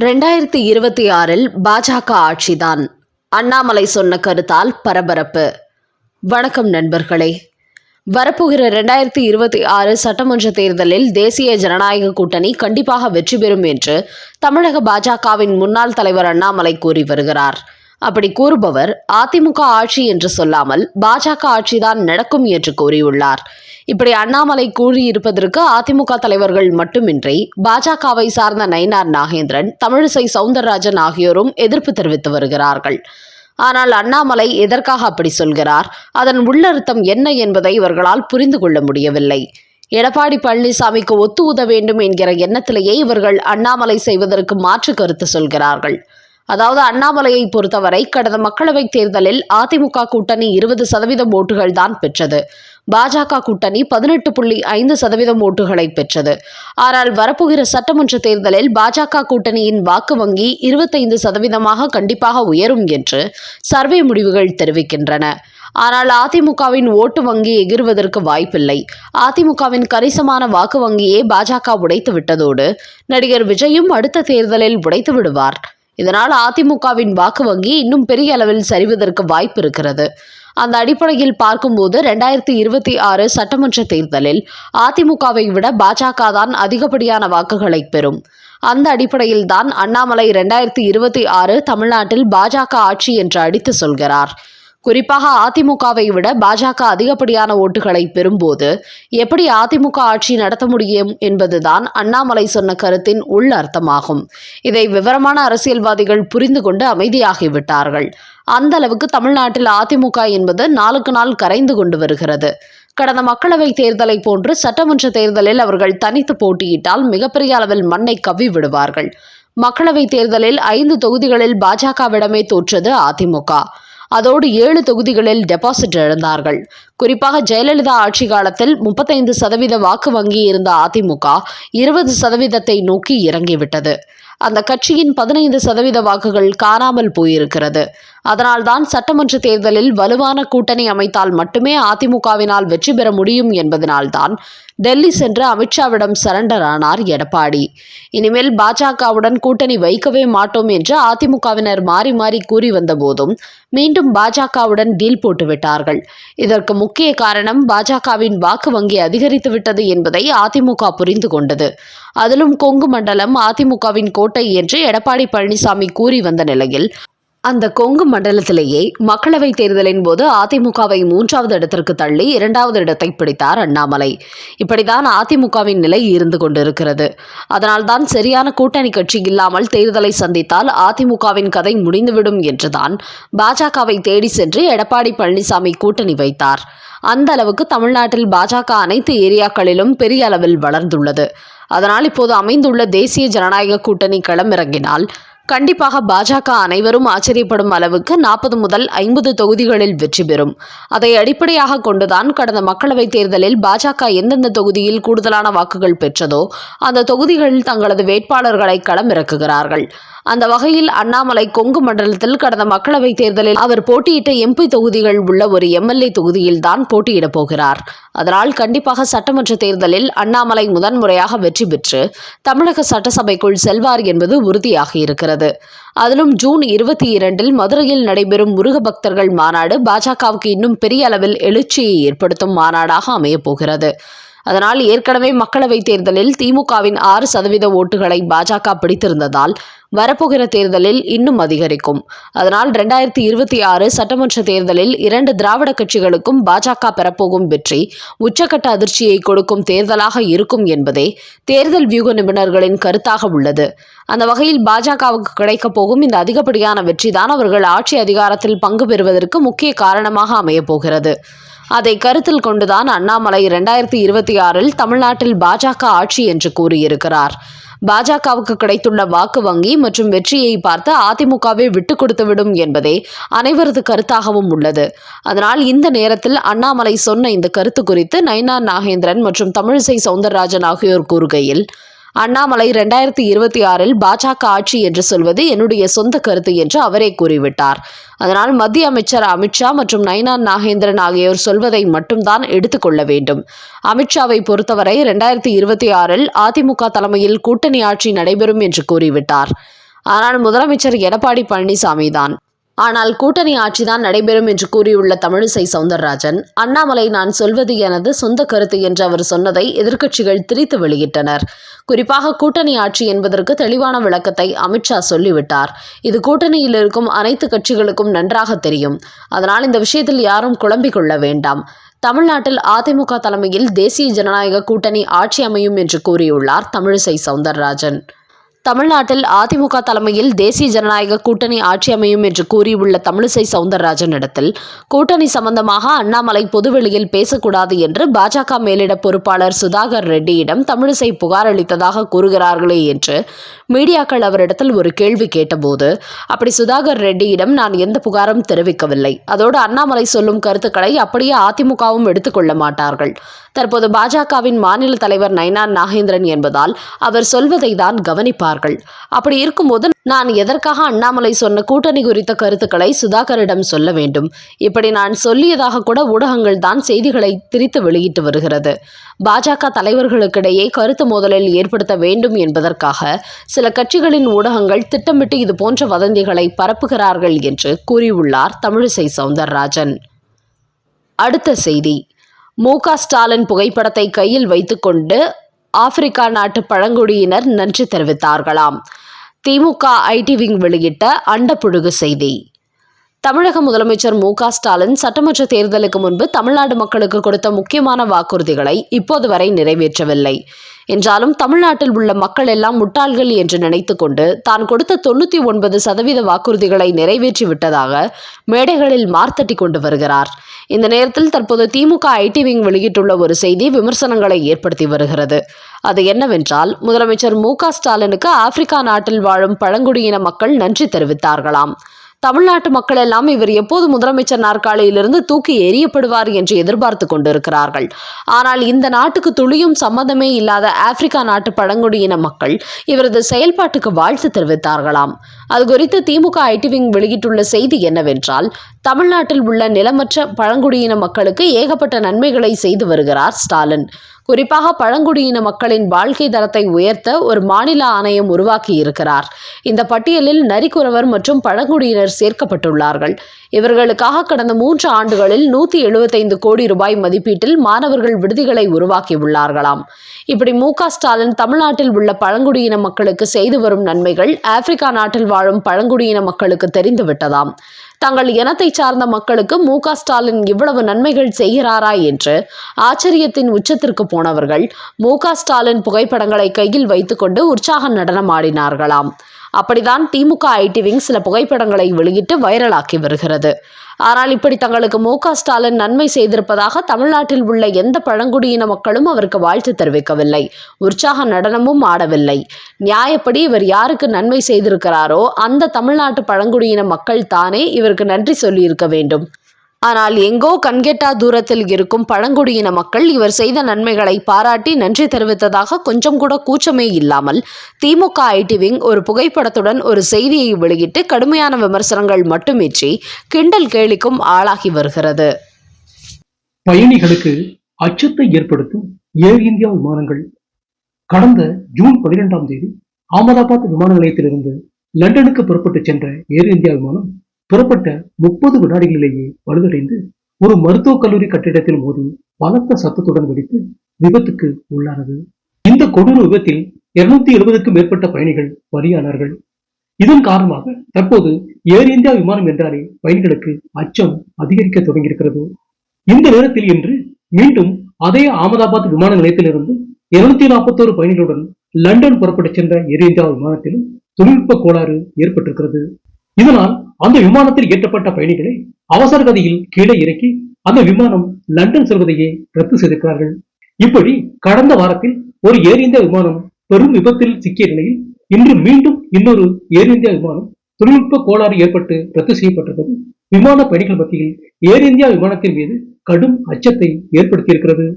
2026 பாஜக ஆட்சிதான். அண்ணாமலை சொன்ன கருத்தால் பரபரப்பு. வணக்கம் நண்பர்களே. வரப்போகிற 2026 சட்டமன்ற தேர்தலில் தேசிய ஜனநாயக கூட்டணி கண்டிப்பாக வெற்றி பெறும் என்று தமிழக பாஜகவின் முன்னாள் தலைவர் அண்ணாமலை கூறி வருகிறார். அப்படி கூறுபவர் அதிமுக ஆட்சி என்று சொல்லாமல் பாஜக ஆட்சிதான் நடக்கும் என்று கூறியுள்ளார். இப்படி அண்ணாமலை கூறியிருப்பதற்கு அதிமுக தலைவர்கள் மட்டுமின்றி பாஜகவை சார்ந்த நயினார் நாகேந்திரன், தமிழிசை சவுந்தரராஜன் ஆகியோரும் எதிர்ப்பு தெரிவித்து வருகிறார்கள். ஆனால் அண்ணாமலை எதற்காக அப்படி சொல்கிறார், அதன் உள்ளர்த்தம் என்ன என்பதை இவர்களால் புரிந்து கொள்ள முடியவில்லை. எடப்பாடி பழனிசாமிக்கு ஒத்து உத வேண்டும் என்கிற எண்ணத்திலேயே இவர்கள் அண்ணாமலை செய்வதற்கு மாற்று கருத்து சொல்கிறார்கள். அதாவது அண்ணாமலையை பொறுத்தவரை கடந்த மக்களவைத் தேர்தலில் அதிமுக கூட்டணி 20% ஓட்டுகள் தான் பெற்றது. பாஜக கூட்டணி 18.5% ஓட்டுகளை பெற்றது. ஆனால் வரப்போகிற சட்டமன்ற தேர்தலில் பாஜக கூட்டணியின் வாக்கு வங்கி 25% கண்டிப்பாக உயரும் என்று சர்வே முடிவுகள் தெரிவிக்கின்றன. ஆனால் அதிமுகவின் ஓட்டு வங்கி எகிறுவதற்கு வாய்ப்பில்லை. அதிமுகவின் கணிசமான வாக்கு வங்கியை பாஜக உடைத்து விட்டதோடு நடிகர் விஜயும் அடுத்த தேர்தலில் உடைத்து விடுவார். இதனால் அதிமுகவின் வாக்கு வங்கி இன்னும் பெரிய அளவில் சரிவதற்கு வாய்ப்பு இருக்கிறது. அந்த அடிப்படையில் பார்க்கும்போது 2026 சட்டமன்ற தேர்தலில் அதிமுகவை விட பாஜக தான் அதிகப்படியான வாக்குகளை பெறும். அந்த அடிப்படையில் தான் அண்ணாமலை 2026 தமிழ்நாட்டில் பாஜக ஆட்சி என்று அடித்து சொல்கிறார். குறிப்பாக அதிமுகவை விட பாஜக அதிகப்படியான ஓட்டுகளை பெறும்போது எப்படி அதிமுக ஆட்சி நடத்த முடியும் என்பதுதான் அண்ணாமலை சொன்ன கருத்தின் உள் அர்த்தமாகும். இதை விவரமான அரசியல்வாதிகள் புரிந்து கொண்டு அமைதியாகிவிட்டார்கள். அந்த அளவுக்கு தமிழ்நாட்டில் அதிமுக என்பது நாளுக்கு நாள் கரைந்து கொண்டு வருகிறது. கடந்த மக்களவை தேர்தலை போன்று சட்டமன்ற தேர்தலில் அவர்கள் தனித்து போட்டியிட்டால் மிகப்பெரிய அளவில் மண்ணை கவ்வி விடுவார்கள். மக்களவை தேர்தலில் 5 தொகுதிகளில் பாஜகவிடமே தோற்றது அதிமுக. அதோடு 7 தொகுதிகளில் டெபாசிட் இழந்தார்கள். குறிப்பாக ஜெயலலிதா ஆட்சி காலத்தில் 35% வாக்கு வங்கி இருந்த அதிமுக 20% நோக்கி இறங்கிவிட்டது. அந்த கட்சியின் 15% வாக்குகள் காணாமல் போயிருக்கிறது. அதனால்தான் சட்டமன்ற தேர்தலில் வலுவான கூட்டணி அமைத்தால் மட்டுமே அதிமுகவினால் வெற்றி பெற முடியும் என்பதனால்தான் டெல்லி சென்று அமித்ஷாவிடம் சரண்டர் ஆனார் எடப்பாடி. இனிமேல் பாஜகவுடன் கூட்டணி வைக்கவே மாட்டோம் என்று அதிமுகவினர் மாறி மாறி கூறி வந்த போதும் மீண்டும் பாஜகவுடன் டீல் போட்டுவிட்டார்கள். இதற்கு முக்கிய காரணம் பாஜகவின் வாக்கு வங்கி அதிகரித்து விட்டது என்பதை அதிமுக புரிந்து கொண்டது. அதிலும் கொங்கு மண்டலம் அதிமுகவின் கோட்டை என்று எடப்பாடி பழனிசாமி கூறி வந்த நிலையில் அந்த கொங்கு மண்டலத்திலேயே மக்களவை தேர்தலின் போது அதிமுகவை 3வது இடத்திற்கு தள்ளி 2வது இடத்தை பிடித்தார் அண்ணாமலை. இப்படிதான் அதிமுகவின் நிலை இருந்து கொண்டிருக்கிறது. அதனால்தான் சரியான கூட்டணி கட்சி இல்லாமல் தேர்தலை சந்தித்தால் அதிமுகவின் கதை முடிந்துவிடும் என்றுதான் பாஜகவை தேடி சென்று எடப்பாடி பழனிசாமி கூட்டணி வைத்தார். அந்த அளவுக்கு தமிழ்நாட்டில் பாஜக அனைத்து ஏரியாக்களிலும் பெரிய அளவில் வளர்ந்துள்ளது. அதனால் இப்போது அமைந்துள்ள தேசிய ஜனநாயக கூட்டணி களமிறங்கினால் கண்டிப்பாக பாஜக அனைவரும் ஆச்சரியப்படும் அளவுக்கு 40 முதல் 50 தொகுதிகளில் வெற்றி பெறும். அதை அடிப்படையாக கொண்டுதான் கடந்த மக்களவைத் தேர்தலில் பாஜக எந்தெந்த தொகுதியில் கூடுதலான வாக்குகள் பெற்றதோ அந்த தொகுதிகளில் தங்களது வேட்பாளர்களை களமிறக்குகிறார்கள். அந்த வகையில் அண்ணாமலை கொங்கு மண்டலத்தில் கடந்த மக்களவைத் தேர்தலில் அவர் போட்டியிட்ட எம்பி தொகுதிகள் உள்ள ஒரு எம்எல்ஏ தொகுதியில் தான் போட்டியிடப் போகிறார். அதனால் கண்டிப்பாக சட்டமன்ற தேர்தலில் அண்ணாமலை முதன்முறையாக வெற்றி பெற்று தமிழக சட்டசபைக்குள் செல்வார் என்பது உறுதியாகி இருக்கிறது. அதிலும் ஜூன் 22 மதுரையில் நடைபெறும் முருக பக்தர்கள் மாநாடு பாஜகவுக்கு இன்னும் பெரிய அளவில் எழுச்சியை ஏற்படுத்தும் மாநாடாக அமையப் போகிறது. அதனால் ஏற்கனவே மக்களவைத் தேர்தலில் திமுகவின் 6% ஓட்டுகளை பாஜக பிடித்திருந்ததால் வரப்போகிற தேர்தலில் இன்னும் அதிகரிக்கும். அதனால் 2026 சட்டமன்ற தேர்தலில் 2 திராவிட கட்சிகளுக்கும் பாஜக பெறப்போகும் வெற்றி உச்சக்கட்ட அதிர்ச்சியை கொடுக்கும் தேர்தலாக இருக்கும் என்பதே தேர்தல் வியூக நிபுணர்களின் கருத்தாக உள்ளது. அந்த வகையில் பாஜகவுக்கு கிடைக்கப் போகும் இந்த அதிகப்படியான வெற்றிதான் அவர்கள் ஆட்சி அதிகாரத்தில் பங்கு பெறுவதற்கு முக்கிய காரணமாக அமையப் போகிறது. அதை கருத்தில் கொண்டுதான் அண்ணாமலை 2026 தமிழ்நாட்டில் பாஜக ஆட்சி என்று கூறியிருக்கிறார். பாஜகவுக்கு கிடைத்துள்ள வாக்கு வங்கி மற்றும் வெற்றியை பார்த்து அதிமுகவை விட்டுக் கொடுத்துவிடும் என்பதே அனைவரது கருத்தாகவும் உள்ளது. அதனால் இந்த நேரத்தில் அண்ணாமலை சொன்ன இந்த கருத்து குறித்து நயினார் நாகேந்திரன் மற்றும் தமிழிசை சவுந்தரராஜன் ஆகியோர் கூறுகையில், அண்ணாமலை 2026 பாஜக ஆட்சி என்று சொல்வது என்னுடைய சொந்த கருத்து என்று அவரே கூறிவிட்டார். அதனால் மத்திய அமைச்சர் அமித்ஷா மற்றும் நயினார் நாகேந்திரன் ஆகியோர் சொல்வதை மட்டும்தான் எடுத்துக்கொள்ள வேண்டும். அமித்ஷாவை பொறுத்தவரை 2026 அதிமுக தலைமையில் கூட்டணி ஆட்சி நடைபெறும் என்று கூறிவிட்டார். ஆனால் முதலமைச்சர் எடப்பாடி பழனிசாமி தான். ஆனால் கூட்டணி ஆட்சிதான் நடைபெறும் என்று கூறியுள்ள தமிழிசை சவுந்தரராஜன், அண்ணாமலை நான் சொல்வது எனது சொந்த கருத்து என்று அவர் சொன்னதை எதிர்க்கட்சிகள் திரித்து வெளியிட்டனர். குறிப்பாக கூட்டணி ஆட்சி என்பதற்கு தெளிவான விளக்கத்தை அமித்ஷா சொல்லிவிட்டார். இது கூட்டணியில் இருக்கும் அனைத்து கட்சிகளுக்கும் நன்றாக தெரியும். அதனால் இந்த விஷயத்தில் யாரும் குழம்பிக் கொள்ள வேண்டாம். தமிழ்நாட்டில் அதிமுக தலைமையில் தேசிய ஜனநாயக கூட்டணி ஆட்சி அமையும் என்று கூறியுள்ளார் தமிழிசை சவுந்தரராஜன். தமிழ்நாட்டில் அதிமுக தலைமையில் தேசிய ஜனநாயக கூட்டணி ஆட்சி அமையும் என்று கூறியுள்ள தமிழிசை சவுந்தரராஜனிடத்தில் கூட்டணி சம்பந்தமாக அண்ணாமலை பொதுவெளியில் பேசக்கூடாது என்று பாஜக மேலிட பொறுப்பாளர் சுதாகர் ரெட்டியிடம் தமிழிசை புகார் அளித்ததாக கூறுகிறார்களே என்று மீடியாக்கள் அவரிடத்தில் ஒரு கேள்வி கேட்டபோது, அப்படி சுதாகர் ரெட்டியிடம் நான் எந்த புகாரும் தெரிவிக்கவில்லை. அதோடு அண்ணாமலை சொல்லும் கருத்துக்களை அப்படியே அதிமுகவும் எடுத்துக்கொள்ள மாட்டார்கள். தற்போது பாஜகவின் மாநில தலைவர் நயினார் நாகேந்திரன் என்பதால் அவர் சொல்வதை தான் கவனிப்பார்கள். அப்படி இருக்கும்போது நான் எதற்காக அண்ணாமலை சொன்ன கூட்டணி குறித்த கருத்துக்களை சுதாகரிடம் சொல்ல வேண்டும்? இப்படி நான் சொல்லியதாக கூட ஊடகங்கள் தான் செய்திகளை திரித்து வெளியிட்டு வருகிறது. பாஜக தலைவர்களுக்கிடையே கருத்து மோதலில் ஏற்படுத்த வேண்டும் என்பதற்காக சில கட்சிகளின் ஊடகங்கள் திட்டமிட்டு இது போன்ற வதந்திகளை பரப்புகிறார்கள் என்று கூறியுள்ளார் தமிழிசை சவுந்தரராஜன். அடுத்த செய்தி. மு.க. ஸ்டாலின் புகைப்படத்தை கையில் வைத்துக்கொண்டு ஆப்பிரிக்கா நாட்டு பழங்குடியினர் நன்றி தெரிவித்தார்களாம். திமுக ஐடி விங் வெளியிட்ட அண்டப்புழுகு செய்தி. தமிழக முதலமைச்சர் மு.க. ஸ்டாலின் சட்டமன்ற தேர்தலுக்கு முன்பு தமிழ்நாடு மக்களுக்கு கொடுத்த முக்கியமான வாக்குறுதிகளை இப்போது வரை நிறைவேற்றவில்லை. என்றாலும் தமிழ்நாட்டில் உள்ள மக்கள் எல்லாம் முட்டாள்கள் என்று நினைத்து கொண்டு தான் கொடுத்த 99% வாக்குறுதிகளை நிறைவேற்றி விட்டதாக மேடைகளில் மார்த்தட்டி கொண்டு வருகிறார். இந்த நேரத்தில் தற்போது திமுக ஐடி விங் வெளியிட்டுள்ள ஒரு செய்தி விமர்சனங்களை ஏற்படுத்தி வருகிறது. அது என்னவென்றால், முதலமைச்சர் மு.க. ஸ்டாலினுக்கு ஆப்பிரிக்கா நாட்டில் வாழும் பழங்குடியின மக்கள் நன்றி தெரிவித்தார்களாம். தமிழ்நாட்டு மக்கள் எல்லாம் இவர் எப்போது முதலமைச்சர் நாற்காலியிலிருந்து தூக்கி எறியப்படுவார் என்று எதிர்பார்த்து கொண்டிருக்கிறார்கள். ஆனால் இந்த நாட்டுக்கு துளியும் சம்மதமே இல்லாத ஆப்பிரிக்கா நாட்டு பழங்குடியின மக்கள் இவரது செயல்பாட்டுக்கு வாழ்த்து தெரிவித்தார்களாம். அது குறித்து திமுக ஐடி விங் வெளியிட்டுள்ள செய்தி என்னவென்றால், தமிழ்நாட்டில் உள்ள நிலமற்ற பழங்குடியின மக்களுக்கு ஏகப்பட்ட நன்மைகளை செய்து வருகிறார் ஸ்டாலின். குறிப்பாக பழங்குடியின மக்களின் வாழ்க்கை தரத்தை உயர்த்த ஒரு மாநில ஆணையம் உருவாக்கி இருக்கிறார். இந்த பட்டியலில் நரிக்குறவர் மற்றும் பழங்குடியினர் சேர்க்கப்பட்டுள்ளார்கள். இவர்களுக்காக கடந்த 3 ஆண்டுகளில் 175 கோடி ரூபாய் மதிப்பீட்டில் மாணவர்கள் விடுதிகளை உருவாக்கியுள்ளார்களாம். இப்படி மு.க. ஸ்டாலின் தமிழ்நாட்டில் உள்ள பழங்குடியின மக்களுக்கு செய்து வரும் நன்மைகள் ஆப்பிரிக்கா நாட்டில் வாழும் பழங்குடியின மக்களுக்கு தெரிந்துவிட்டதாம். தங்கள் இனத்தை சார்ந்த மக்களுக்கு மு.க. ஸ்டாலின் இவ்வளவு நன்மைகள் செய்கிறாரா என்று ஆச்சரியத்தின் உச்சத்திற்கு போனவர்கள் மு.க. ஸ்டாலின் புகைப்படங்களை கையில் வைத்துக்கொண்டு உற்சாக நடனம் ஆடினார்களாம். அப்படிதான் திமுக ஐடி விங் சில புகைப்படங்களை வெளியிட்டு வைரலாக்கி வருகிறது. ஆனால் இப்படி தங்களுக்கு மு.க. ஸ்டாலின் நன்மை செய்திருப்பதாக தமிழ்நாட்டில் உள்ள எந்த பழங்குடியின மக்களும் அவருக்கு வாழ்த்து தெரிவிக்கவில்லை, உற்சாக நடனமும் ஆடவில்லை. நியாயப்படி இவர் யாருக்கு நன்மை செய்திருக்கிறாரோ அந்த தமிழ்நாட்டு பழங்குடியின மக்கள் தானே இவருக்கு நன்றி சொல்லியிருக்க வேண்டும். ஆனால் எங்கோ கண்கெட்டா தூரத்தில் இருக்கும் பழங்குடியின மக்கள் இவர் செய்த நன்மைகளை பாராட்டி நன்றி தெரிவித்ததாக கொஞ்சம் கூட கூச்சமே இல்லாமல் திமுக ஐடி விங் ஒரு புகைப்படத்துடன் ஒரு செய்தியை வெளியிட்டு கடுமையான விமர்சனங்கள் மட்டுமின்றி கிண்டல் கேலிக்கும் ஆளாகி வருகிறது. பயணிகளுக்கு அச்சத்தை ஏற்படுத்தும் ஏர் இந்தியா விமானங்கள். கடந்த ஜூன் 12ஆம் தேதி அகமதாபாத் விமான நிலையத்திலிருந்து லண்டனுக்கு புறப்பட்டு சென்ற ஏர் இந்தியா விமானம் புறப்பட்ட 30 வினாடிகளிலேயே பழுதடைந்து ஒரு மருத்துவக் கல்லூரி கட்டிடத்தில் மோதி பலத்த சத்தத்துடன் வெடித்து விபத்துக்கு உள்ளானது. இந்த கொடூர விபத்தில் 270க்கும் மேற்பட்ட பயணிகள் பலியானார்கள். இதன் காரணமாக தற்போது ஏர் இந்தியா விமானம் என்றாலே பயணிகளுக்கு அச்சம் அதிகரிக்க தொடங்கியிருக்கிறது. இந்த நேரத்தில் இன்று மீண்டும் அதே அகமதாபாத் விமான நிலையத்திலிருந்து 241 பயணிகளுடன் லண்டன் புறப்பட்டு சென்ற ஏர் இந்தியா விமானத்திலும் தொழில்நுட்ப கோளாறு ஏற்பட்டிருக்கிறது. இதனால் அந்த விமானத்தில் ஏற்றப்பட்ட பயணிகளை அவசர கதியில் கீழே இறக்கி அந்த விமானம் லண்டன் செல்வதையே ரத்து செய்திருக்கிறார்கள். இப்படி கடந்த வாரத்தில் ஒரு ஏர் இந்தியா விமானம் பெரும் விபத்தில் சிக்கிய நிலையில் இன்று மீண்டும் இன்னொரு ஏர் இந்தியா விமானம் தொழில்நுட்ப கோளாறு ஏற்பட்டு ரத்து செய்யப்பட்டிருப்பது விமான பயணிகள் மத்தியில் ஏர் இந்தியா விமானத்தின் மீது கடும் அச்சத்தை ஏற்படுத்தியிருக்கிறது.